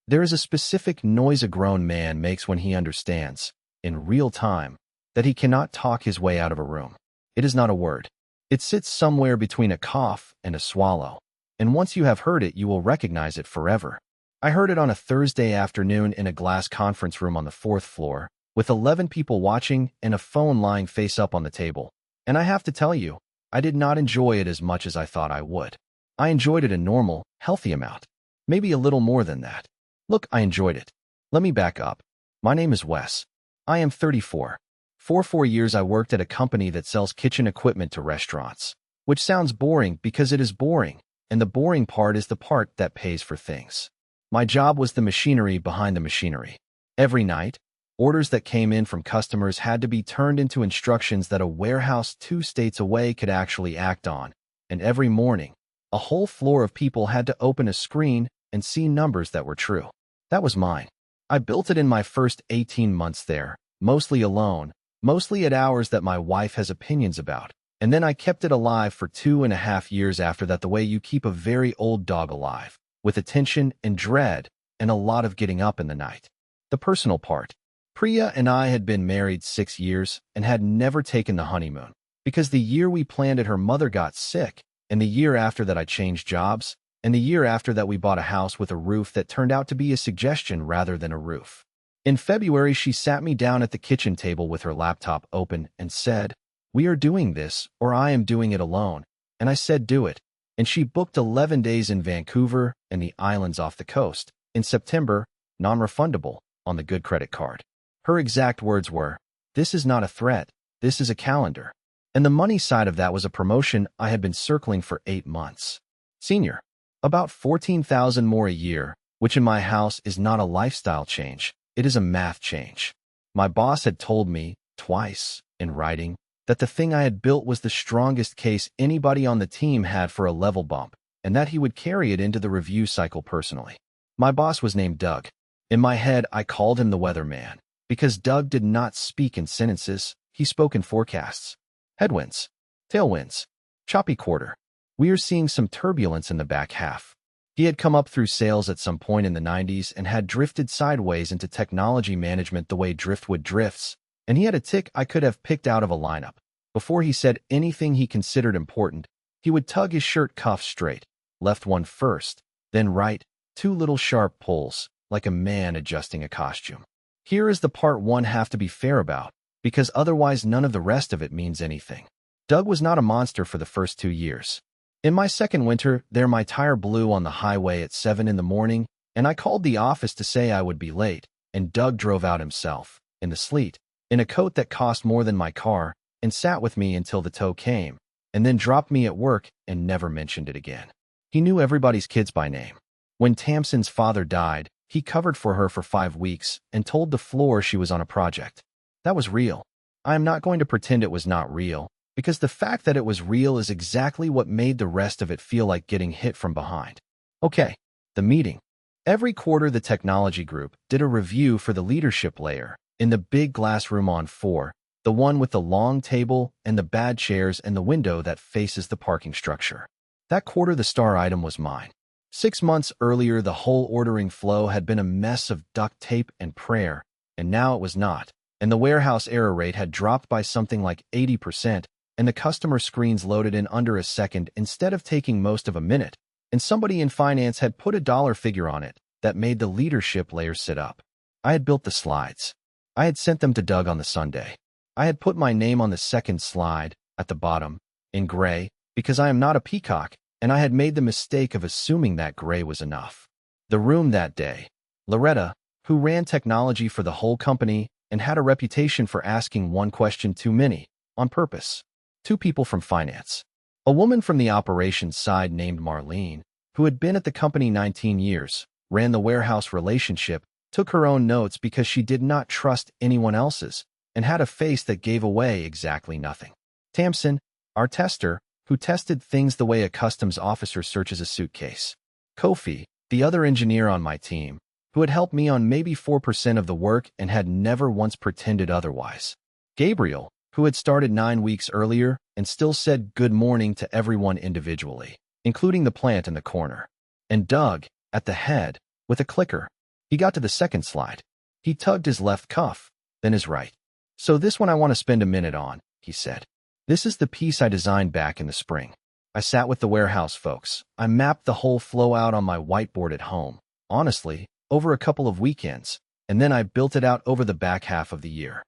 There is a specific noise a grown man makes when he understands, in real time, that he cannot talk his way out of a room. It is not a word. It sits somewhere between a cough and a swallow, and once you have heard it, you will recognize it forever. I heard it on a Thursday afternoon in a glass conference room on the 4th floor, with 11 people watching and a phone lying face up on the table. And I have to tell you, I did not enjoy it as much as I thought I would. I enjoyed it a normal, healthy amount. Maybe a little more than that. Look, I enjoyed it. Let me back up. My name is Wes. I am 34. For 4 years I worked at a company that sells kitchen equipment to restaurants. Which sounds boring because it is boring, and the boring part is the part that pays for things. My job was the machinery behind the machinery. Every night, orders that came in from customers had to be turned into instructions that a warehouse 2 states away could actually act on, and every morning, a whole floor of people had to open a screen and see numbers that were true. That was mine. I built it in my first 18 months there, mostly alone, mostly at hours that my wife has opinions about, and then I kept it alive for 2.5 years after that, the way you keep a very old dog alive, with attention and dread and a lot of getting up in the night. The personal part. Priya and I had been married 6 years and had never taken the honeymoon, because the year we planned it her mother got sick, and the year after that I changed jobs, and the year after that we bought a house with a roof that turned out to be a suggestion rather than a roof. In February, she sat me down at the kitchen table with her laptop open and said, "We are doing this, or I am doing it alone." And I said, "Do it." And she booked 11 days in Vancouver and the islands off the coast, in September, non-refundable, on the good credit card. Her exact words were, "This is not a threat, this is a calendar." And the money side of that was a promotion I had been circling for 8 months. Senior. About 14,000 more a year, which in my house is not a lifestyle change, it is a math change. My boss had told me, twice, in writing, that the thing I had built was the strongest case anybody on the team had for a level bump, and that he would carry it into the review cycle personally. My boss was named Doug. In my head, I called him the weatherman, because Doug did not speak in sentences, he spoke in forecasts. Headwinds. Tailwinds. Choppy quarter. We are seeing some turbulence in the back half. He had come up through sales at some point in the 90s and had drifted sideways into technology management the way driftwood drifts, and he had a tick I could have picked out of a lineup. Before he said anything he considered important, he would tug his shirt cuffs straight, left one first, then right, 2 little sharp pulls, like a man adjusting a costume. Here is the part one have to be fair about, because otherwise none of the rest of it means anything. Doug was not a monster for the first 2 years. In my second winter, there my tire blew on the highway at 7 in the morning, and I called the office to say I would be late, and Doug drove out himself, in the sleet, in a coat that cost more than my car, and sat with me until the tow came, and then dropped me at work and never mentioned it again. He knew everybody's kids by name. When Tamsin's father died, he covered for her for 5 weeks and told the floor she was on a project. That was real. I am not going to pretend it was not real, because the fact that it was real is exactly what made the rest of it feel like getting hit from behind. Okay, the meeting. Every quarter the technology group did a review for the leadership layer in the big glass room on 4, the one with the long table and the bad chairs and the window that faces the parking structure. That quarter the star item was mine. 6 months earlier the whole ordering flow had been a mess of duct tape and prayer, and now it was not, and the warehouse error rate had dropped by something like 80%, and the customer screens loaded in under a second instead of taking most of a minute, and somebody in finance had put a dollar figure on it that made the leadership layer sit up. I had built the slides. I had sent them to Doug on the Sunday. I had put my name on the second slide, at the bottom, in gray, because I am not a peacock, and I had made the mistake of assuming that gray was enough. The room that day. Loretta, who ran technology for the whole company and had a reputation for asking one question too many, on purpose. 2 people from finance. A woman from the operations side named Marlene, who had been at the company 19 years, ran the warehouse relationship, took her own notes because she did not trust anyone else's, and had a face that gave away exactly nothing. Tamsin, our tester, who tested things the way a customs officer searches a suitcase. Kofi, the other engineer on my team, who had helped me on maybe 4% of the work and had never once pretended otherwise. Gabriel, who had started 9 weeks earlier and still said good morning to everyone individually, including the plant in the corner. And Doug, at the head, with a clicker. He got to the second slide. He tugged his left cuff, then his right. So this one I want to spend a minute on, he said. This is the piece I designed back in the spring. I sat with the warehouse folks. I mapped the whole flow out on my whiteboard at home, honestly, over a couple of weekends, and then I built it out over the back half of the year.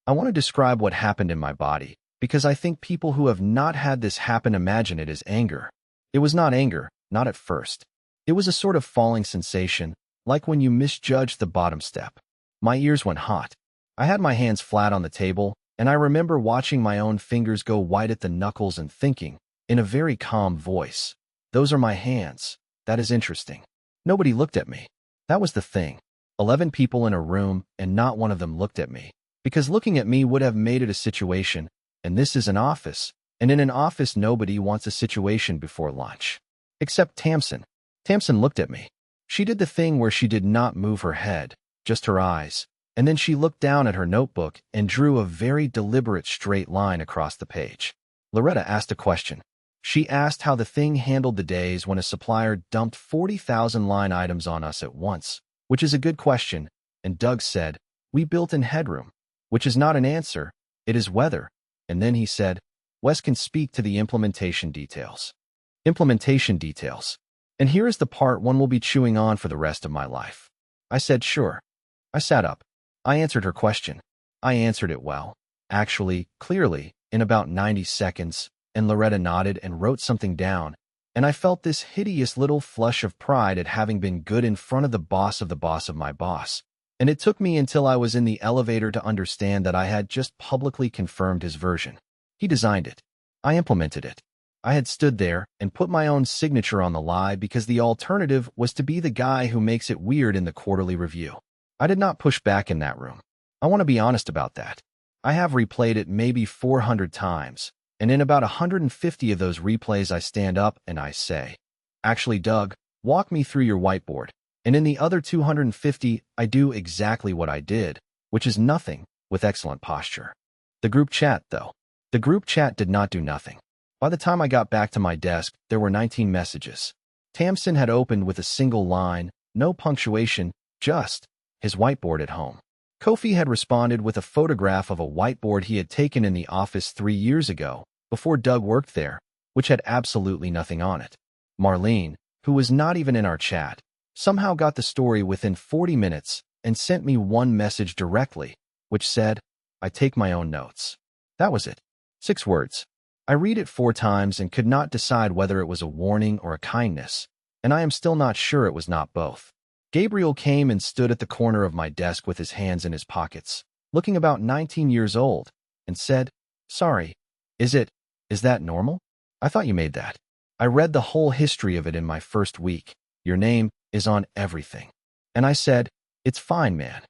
I want to describe what happened in my body, because I think people who have not had this happen imagine it as anger. It was not anger, not at first. It was a sort of falling sensation, like when you misjudged the bottom step. My ears went hot. I had my hands flat on the table, and I remember watching my own fingers go white at the knuckles and thinking, in a very calm voice, "Those are my hands. That is interesting." Nobody looked at me. That was the thing. 11 people in a room, and not one of them looked at me. Because looking at me would have made it a situation, and this is an office, and in an office nobody wants a situation before lunch. Except Tamsin. Tamsin looked at me. She did the thing where she did not move her head, just her eyes, and then she looked down at her notebook and drew a very deliberate straight line across the page. Loretta asked a question. She asked how the thing handled the days when a supplier dumped 40,000 line items on us at once, which is a good question, and Doug said, "We built in headroom," which is not an answer, it is weather. And then he said, "Wes can speak to the implementation details." Implementation details. And here is the part one will be chewing on for the rest of my life. I said, "Sure." I sat up. I answered her question. I answered it well. Actually, clearly, in about 90 seconds, and Loretta nodded and wrote something down, and I felt this hideous little flush of pride at having been good in front of the boss of my boss. And it took me until I was in the elevator to understand that I had just publicly confirmed his version. He designed it. I implemented it. I had stood there and put my own signature on the lie because the alternative was to be the guy who makes it weird in the quarterly review. I did not push back in that room. I want to be honest about that. I have replayed it maybe 400 times, and in about 150 of those replays I stand up and I say, "Actually, Doug, walk me through your whiteboard." And in the other 250, I do exactly what I did, which is nothing, with excellent posture. The group chat, though. The group chat did not do nothing. By the time I got back to my desk, there were 19 messages. Tamsin had opened with a single line, no punctuation, just his whiteboard at home. Kofi had responded with a photograph of a whiteboard he had taken in the office 3 years ago, before Doug worked there, which had absolutely nothing on it. Marlene, who was not even in our chat, somehow got the story within 40 minutes and sent me one message directly, which said, "I take my own notes." That was it. 6 words. I read it 4 times and could not decide whether it was a warning or a kindness, and I am still not sure it was not both. Gabriel came and stood at the corner of my desk with his hands in his pockets, looking about 19 years old, and said, "Sorry, is that normal? I thought you made that. I read the whole history of it in my first week. Your name is on everything." And I said, "It's fine, man,"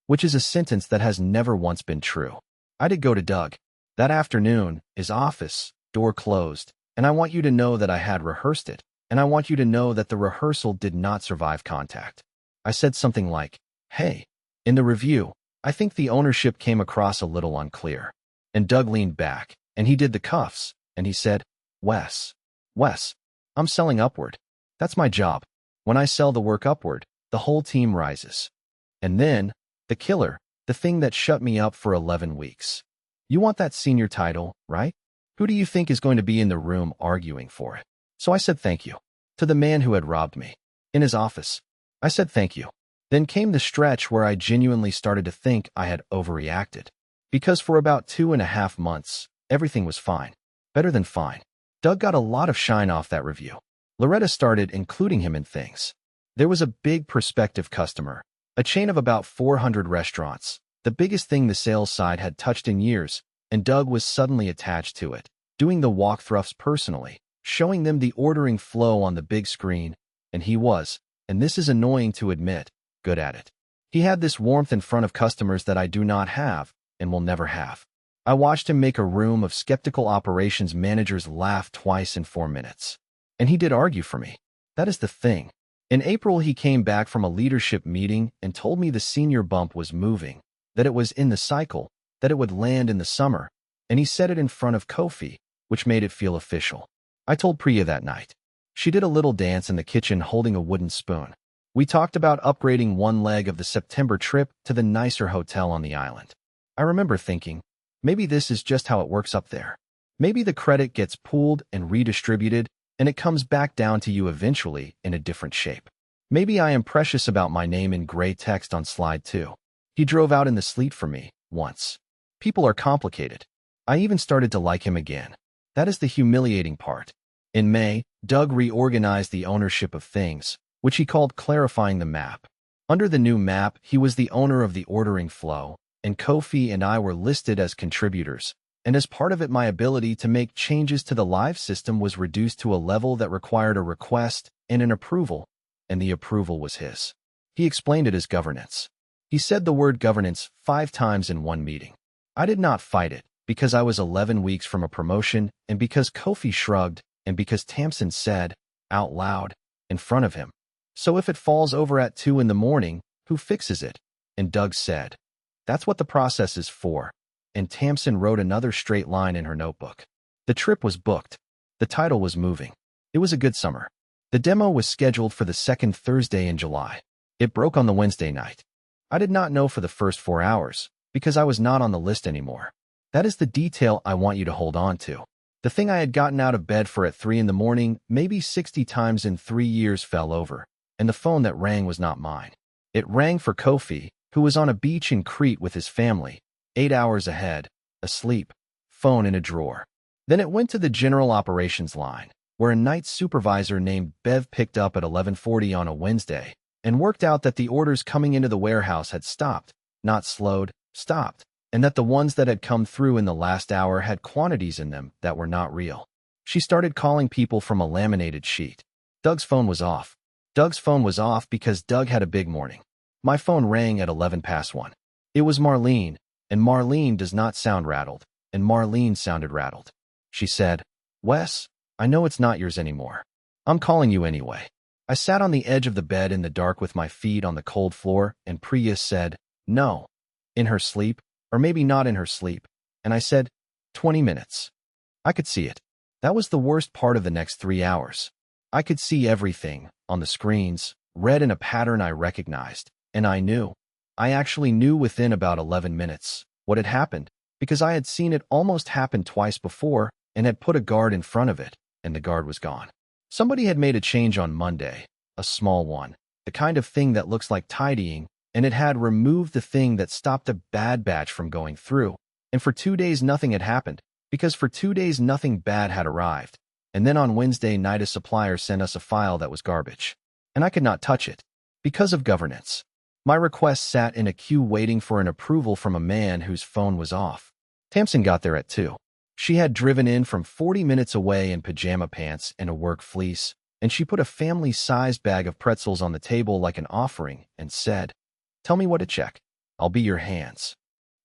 which is a sentence that has never once been true. I did go to Doug. That afternoon, his office, door closed, and I want you to know that I had rehearsed it, and I want you to know that the rehearsal did not survive contact. I said something like, "Hey, in the review, I think the ownership came across a little unclear." And Doug leaned back, and he did the cuffs, and he said, Wes, I'm selling upward. That's my job. When I sell the work upward, the whole team rises." And then, the killer, the thing that shut me up for 11 weeks. "You want that senior title, right? Who do you think is going to be in the room arguing for it?" So I said thank you. To the man who had robbed me. In his office. I said thank you. Then came the stretch where I genuinely started to think I had overreacted. Because for about 2.5 months, everything was fine. Better than fine. Doug got a lot of shine off that review. Loretta started including him in things. There was a big prospective customer, a chain of about 400 restaurants, the biggest thing the sales side had touched in years, and Doug was suddenly attached to it, doing the walkthroughs personally, showing them the ordering flow on the big screen, and he was, and this is annoying to admit, good at it. He had this warmth in front of customers that I do not have, and will never have. I watched him make a room of skeptical operations managers laugh twice in 4 minutes. And he did argue for me. That is the thing. In April, he came back from a leadership meeting and told me the senior bump was moving, that it was in the cycle, that it would land in the summer, and he said it in front of Kofi, which made it feel official. I told Priya that night. She did a little dance in the kitchen holding a wooden spoon. We talked about upgrading one leg of the September trip to the nicer hotel on the island. I remember thinking, maybe this is just how it works up there. Maybe the credit gets pooled and redistributed, and it comes back down to you eventually in a different shape. Maybe I am precious about my name in gray text on slide 2. He drove out in the sleet for me, once. People are complicated. I even started to like him again. That is the humiliating part. In May, Doug reorganized the ownership of things, which he called clarifying the map. Under the new map, he was the owner of the ordering flow, and Kofi and I were listed as contributors, and as part of it my ability to make changes to the live system was reduced to a level that required a request and an approval, and the approval was his. He explained it as governance. He said the word governance 5 times in one meeting. I did not fight it, because I was 11 weeks from a promotion, and because Kofi shrugged, and because Tamsin said, out loud, in front of him, so if it falls over at 2 in the morning, who fixes it? And Doug said, that's what the process is for. And Tamsin wrote another straight line in her notebook. The trip was booked. The title was moving. It was a good summer. The demo was scheduled for the second Thursday in July. It broke on the Wednesday night. I did not know for the first 4 hours, because I was not on the list anymore. That is the detail I want you to hold on to. The thing I had gotten out of bed for at 3 in the morning, maybe 60 times in 3 years, fell over, and the phone that rang was not mine. It rang for Kofi, who was on a beach in Crete with his family, 8 hours ahead, asleep, phone in a drawer. Then it went to the general operations line, where a night supervisor named Bev picked up at 11:40 on a Wednesday, and worked out that the orders coming into the warehouse had stopped, not slowed, stopped, and that the ones that had come through in the last hour had quantities in them that were not real. She started calling people from a laminated sheet. Doug's phone was off. Doug's phone was off because Doug had a big morning. My phone rang at 11 past 1. It was Marlene, and Marlene does not sound rattled, and Marlene sounded rattled. She said, Wes, I know it's not yours anymore. I'm calling you anyway. I sat on the edge of the bed in the dark with my feet on the cold floor, and Priya said, no. In her sleep, or maybe not in her sleep, and I said, 20 minutes. I could see it. That was the worst part of the next 3 hours. I could see everything, on the screens, read in a pattern I recognized, and I knew. I actually knew within about 11 minutes what had happened, because I had seen it almost happen twice before and had put a guard in front of it, and the guard was gone. Somebody had made a change on Monday, a small one, the kind of thing that looks like tidying, and it had removed the thing that stopped a bad batch from going through, and for 2 days nothing had happened, because for 2 days nothing bad had arrived, and then on Wednesday night a supplier sent us a file that was garbage, and I could not touch it, because of governance. My request sat in a queue waiting for an approval from a man whose phone was off. Tamsin got there at 2. She had driven in from 40 minutes away in pajama pants and a work fleece, and she put a family-sized bag of pretzels on the table like an offering and said, tell me what to check. I'll be your hands.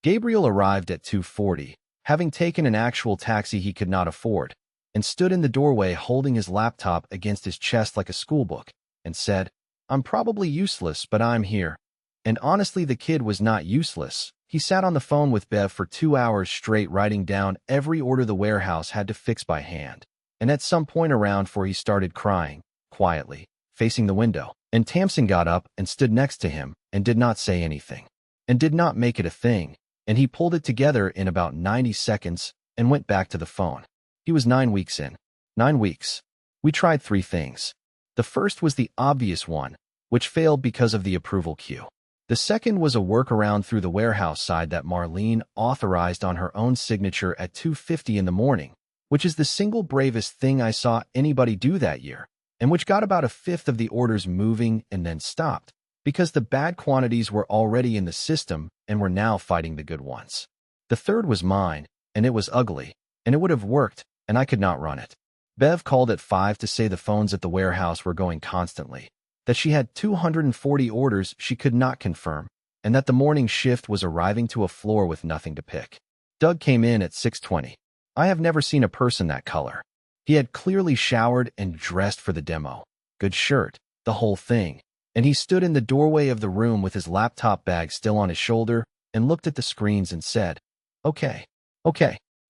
Gabriel arrived at 2:40, having taken an actual taxi he could not afford, and stood in the doorway holding his laptop against his chest like a schoolbook, and said, I'm probably useless, but I'm here. And honestly, the kid was not useless. He sat on the phone with Bev for 2 hours straight writing down every order the warehouse had to fix by hand. And at some point around 4 he started crying, quietly, facing the window. And Tamsin got up and stood next to him and did not say anything, and did not make it a thing, and he pulled it together in about 90 seconds and went back to the phone. He was 9 weeks in. 9 weeks. We tried 3 things. The first was the obvious one, which failed because of the approval queue. The second was a workaround through the warehouse side that Marlene authorized on her own signature at 2:50 in the morning, which is the single bravest thing I saw anybody do that year, and which got about 1/5 of the orders moving and then stopped, because the bad quantities were already in the system and were now fighting the good ones. The third was mine, and it was ugly, and it would have worked, and I could not run it. Bev called at 5 to say the phones at the warehouse were going constantly, that she had 240 orders she could not confirm, and that the morning shift was arriving to a floor with nothing to pick. Doug came in at 6:20. I have never seen a person that color. He had clearly showered and dressed for the demo. Good shirt, the whole thing. And he stood in the doorway of the room with his laptop bag still on his shoulder and looked at the screens and said, okay,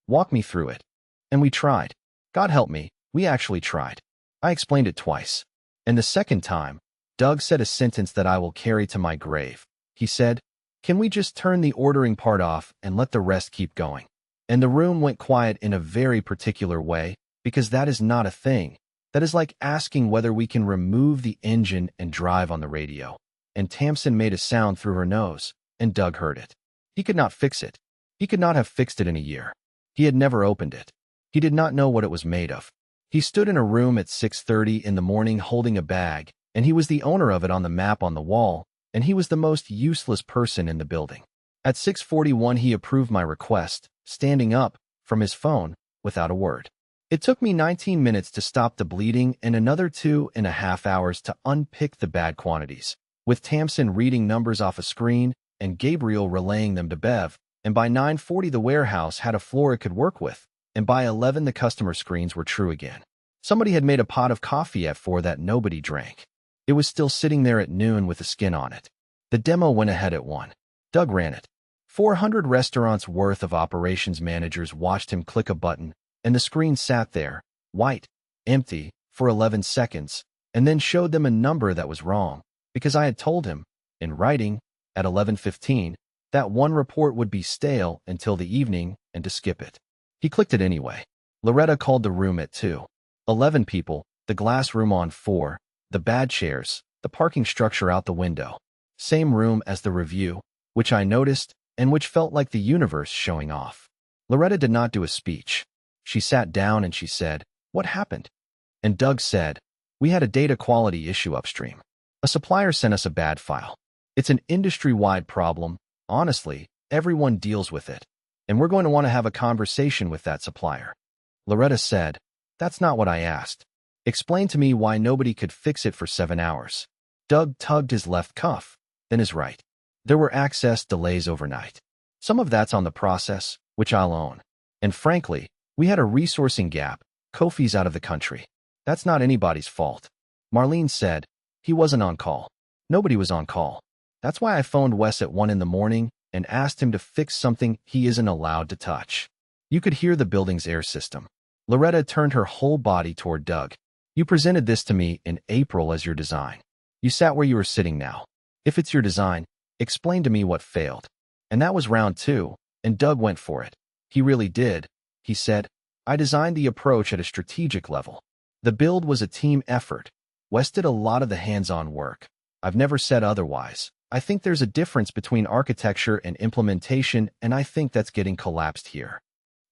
walk me through it. And we tried. God help me, we actually tried. I explained it twice. And the second time, Doug said a sentence that I will carry to my grave. He said, "Can we just turn the ordering part off and let the rest keep going?" And the room went quiet in a very particular way, because that is not a thing. That is like asking whether we can remove the engine and drive on the radio. And Tamsin made a sound through her nose, and Doug heard it. He could not fix it. He could not have fixed it in a year. He had never opened it. He did not know what it was made of. He stood in a room at 6:30 in the morning holding a bag, and he was the owner of it on the map on the wall, and he was the most useless person in the building. At 6:41 he approved my request, standing up from his phone without a word. It took me 19 minutes to stop the bleeding and another 2.5 hours to unpick the bad quantities, with Tamsin reading numbers off a screen and Gabriel relaying them to Bev, and by 9:40 the warehouse had a floor it could work with, and by 11 the customer screens were true again. Somebody had made a pot of coffee at 4 that nobody drank. It was still sitting there at noon with the skin on it. The demo went ahead at 1. Doug ran it. 400 restaurants worth of operations managers watched him click a button, and the screen sat there, white, empty, for 11 seconds, and then showed them a number that was wrong, because I had told him, in writing, at 11:15, that one report would be stale until the evening and to skip it. He clicked it anyway. Loretta called the room at 2. 11 people, the glass room on 4, the bad chairs, the parking structure out the window. Same room as the review, which I noticed, and which felt like the universe showing off. Loretta did not do a speech. She sat down and she said, "What happened?" And Doug said, "We had a data quality issue upstream. A supplier sent us a bad file. It's an industry-wide problem. Honestly, everyone deals with it. And we're going to want to have a conversation with that supplier." Loretta said, "That's not what I asked. Explain to me why nobody could fix it for 7 hours." Doug tugged his left cuff, then his right. "There were access delays overnight. Some of that's on the process, which I'll own. And frankly, we had a resourcing gap. Kofi's out of the country. That's not anybody's fault." Marlene said, "He wasn't on call. Nobody was on call. That's why I phoned Wes at 1 in the morning and asked him to fix something he isn't allowed to touch." You could hear the building's air system. Loretta turned her whole body toward Doug. "You presented this to me in April as your design. You sat where you are sitting now. If it's your design, explain to me what failed." And that was round 2, and Doug went for it. He really did. He said, "I designed the approach at a strategic level. The build was a team effort. Wes did a lot of the hands-on work. I've never said otherwise. I think there's a difference between architecture and implementation, and I think that's getting collapsed here."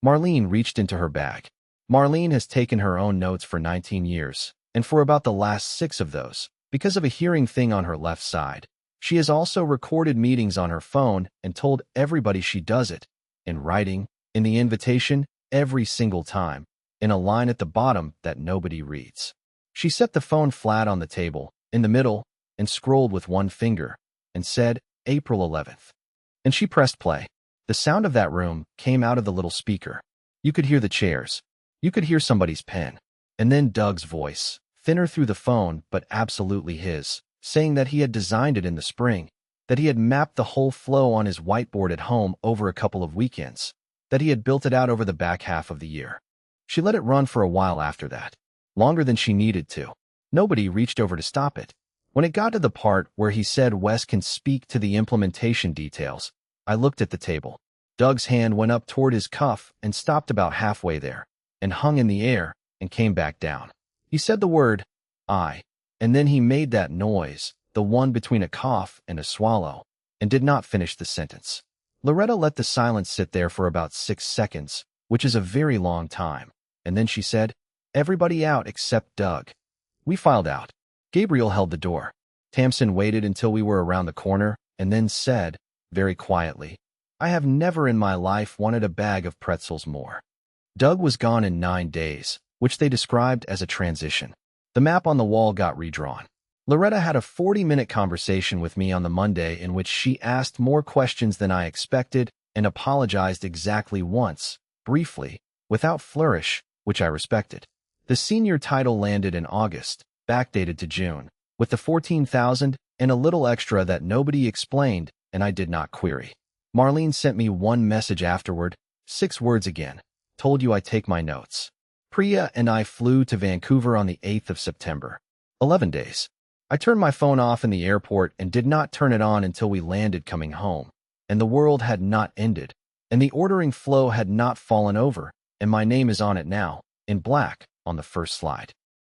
Marlene reached into her bag. Marlene has taken her own notes for 19 years, and for about the last 6 of those, because of a hearing thing on her left side, she has also recorded meetings on her phone and told everybody she does it, in writing, in the invitation, every single time, in a line at the bottom that nobody reads. She set the phone flat on the table, in the middle, and scrolled with one finger, and said, "April 11th. And she pressed play. The sound of that room came out of the little speaker. You could hear the chairs. You could hear somebody's pen. And then Doug's voice, thinner through the phone but absolutely his, saying that he had designed it in the spring, that he had mapped the whole flow on his whiteboard at home over a couple of weekends, that he had built it out over the back half of the year. She let it run for a while after that, longer than she needed to. Nobody reached over to stop it. When it got to the part where he said Wes can speak to the implementation details, I looked at the table. Doug's hand went up toward his cuff and stopped about halfway there, and hung in the air and came back down. He said the word, "I," and then he made that noise, the one between a cough and a swallow, and did not finish the sentence. Loretta let the silence sit there for about 6 seconds, which is a very long time, and then she said, "Everybody out except Doug." We filed out. Gabriel held the door. Tamsin waited until we were around the corner, and then said, very quietly, "I have never in my life wanted a bag of pretzels more." Doug was gone in 9 days, which they described as a transition. The map on the wall got redrawn. Loretta had a 40-minute conversation with me on the Monday in which she asked more questions than I expected and apologized exactly once, briefly, without flourish, which I respected. The senior title landed in August, backdated to June, with the 14,000 and a little extra that nobody explained and I did not query. Marlene sent me one message afterward, 6 words again. "Told you I take my notes." Priya and I flew to Vancouver on the 8th of September. 11 days. I turned my phone off in the airport and did not turn it on until we landed coming home. And the world had not ended, and the ordering flow had not fallen over, and my name is on it now, in black, on the first slide.